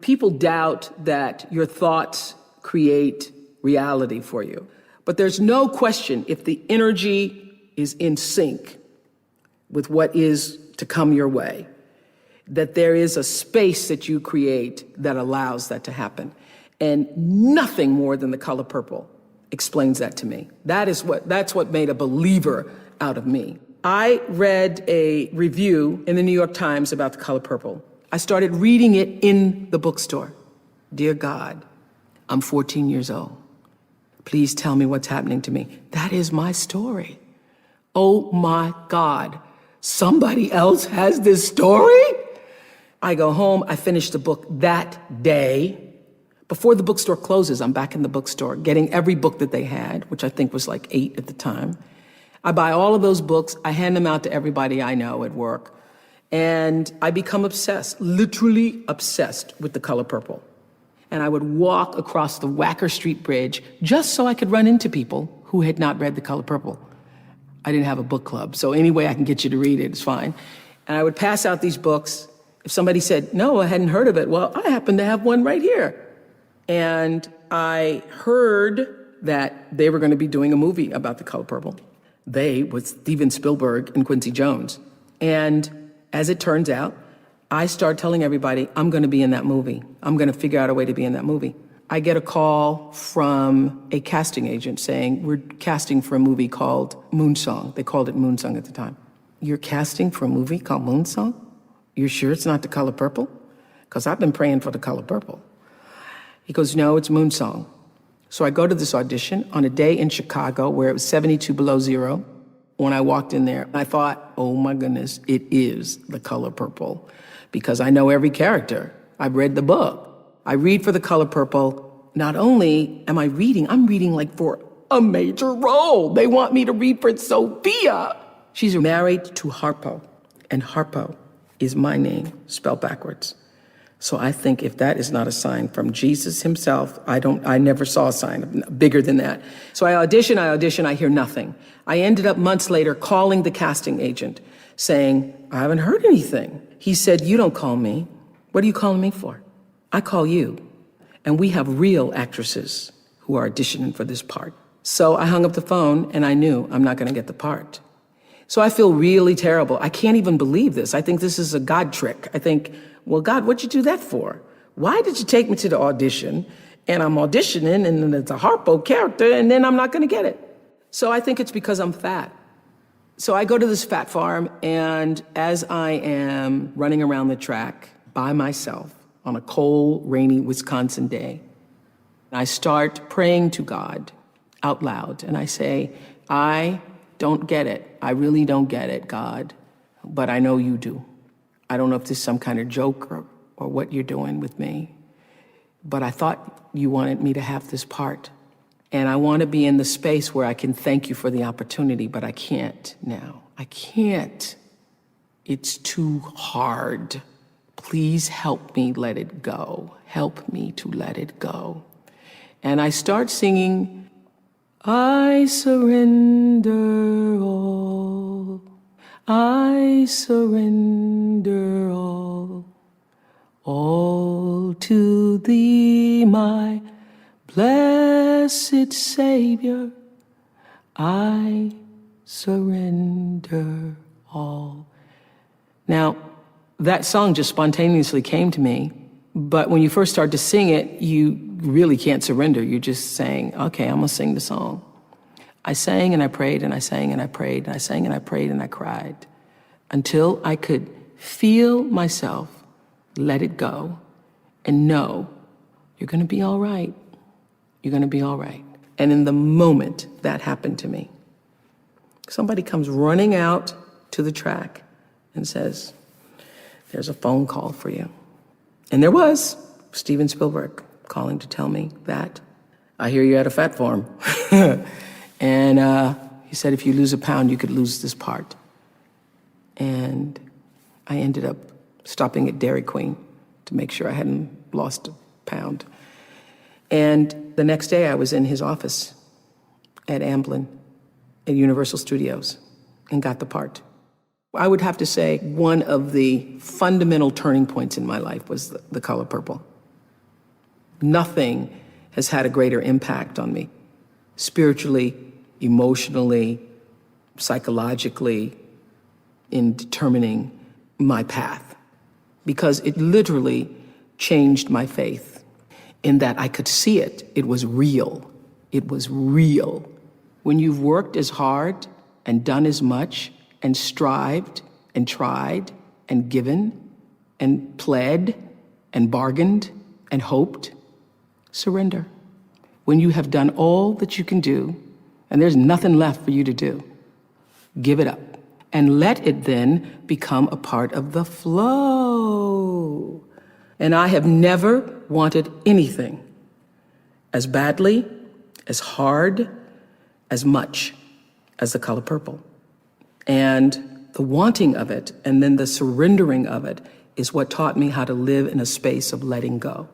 People doubt that your thoughts create reality for you. But there's no question, if the energy is in sync with what is to come your way, that there is a space that you create that allows that to happen. And nothing more than The Color Purple explains that to me. That's what made a believer out of me. I read a review in the New York Times about The Color Purple. I started reading it in the bookstore. Dear God, I'm 14 years old. Please tell me what's happening to me. That is my story. Oh my God, somebody else has this story? I go home, I finish the book that day. Before the bookstore closes, I'm back in the bookstore getting every book that they had, which I think was like 8 at the time. I buy all of those books, I hand them out to everybody I know at work, and I become obsessed, literally obsessed with The Color Purple. And I would walk across the Wacker Street Bridge just so I could run into people who had not read The Color Purple. I didn't have a book club, so any way I can get you to read it is fine. And I would pass out these books. If somebody said, no, I hadn't heard of it, well, I happen to have one right here. And I heard that they were going to be doing a movie about The Color Purple. They was Steven Spielberg and Quincy Jones. And as it turns out, I start telling everybody, I'm going to be in that movie. I'm going to figure out a way to be in that movie. I get a call from a casting agent saying, we're casting for a movie called Moonsong. They called it Moonsong at the time. You're casting for a movie called Moonsong? You're sure it's not The Color Purple? Because I've been praying for The Color Purple. He goes, no, it's Moonsong. So I go to this audition on a day in Chicago where it was 72 below zero. When I walked in there, I thought, oh my goodness, it is The Color Purple. Because I know every character. I've read the book. I read for The Color Purple. Not only am I reading, I'm reading like for a major role. They want me to read for Sophia. She's married to Harpo, and Harpo is my name, spelled backwards. So I think if that is not a sign from Jesus himself, I never saw a sign bigger than that. So I audition, I hear nothing. I ended up months later calling the casting agent saying, I haven't heard anything. He said, you don't call me. What are you calling me for? I call you. And we have real actresses who are auditioning for this part. So I hung up the phone and I knew I'm not gonna get the part. So I feel really terrible. I can't even believe this. I think this is a God trick. I think, well, God, what'd you do that for? Why did you take me to the audition and I'm auditioning and it's a Harpo character and then I'm not gonna get it? So I think it's because I'm fat. So I go to this fat farm, and as I am running around the track by myself on a cold, rainy Wisconsin day, I start praying to God out loud, and I say, I don't get it. I really don't get it, God, but I know you do. I don't know if this is some kind of joke or what you're doing with me, but I thought you wanted me to have this part. And I want to be in the space where I can thank you for the opportunity, but I can't now. I can't. It's too hard. Please help me let it go. Help me to let it go. And I start singing, I surrender all. I surrender all to thee, my blessed Savior, I surrender all. Now, that song just spontaneously came to me, but when you first start to sing it, you really can't surrender. You're just saying, okay, I'm gonna sing the song. I sang and I prayed and I sang and I prayed and I sang and I prayed and I cried until I could feel myself let it go and know you're gonna be all right. You're gonna be all right. And in the moment that happened to me, somebody comes running out to the track and says, there's a phone call for you. And there was Steven Spielberg calling to tell me that I hear you at a fat farm. And he said, if you lose a pound, you could lose this part. And I ended up stopping at Dairy Queen to make sure I hadn't lost a pound. And the next day I was in his office at Amblin at Universal Studios and got the part. I would have to say one of the fundamental turning points in my life was The Color Purple. Nothing has had a greater impact on me, spiritually, emotionally, psychologically, in determining my path, because it literally changed my faith in that I could see it. It was real. It was real. When you've worked as hard and done as much and strived and tried and given and pled and bargained and hoped, surrender. When you have done all that you can do and there's nothing left for you to do, give it up and let it then become a part of the flow. And I have never wanted anything as badly, as hard, as much as the color purple. And the wanting of it and then the surrendering of it is what taught me how to live in a space of letting go.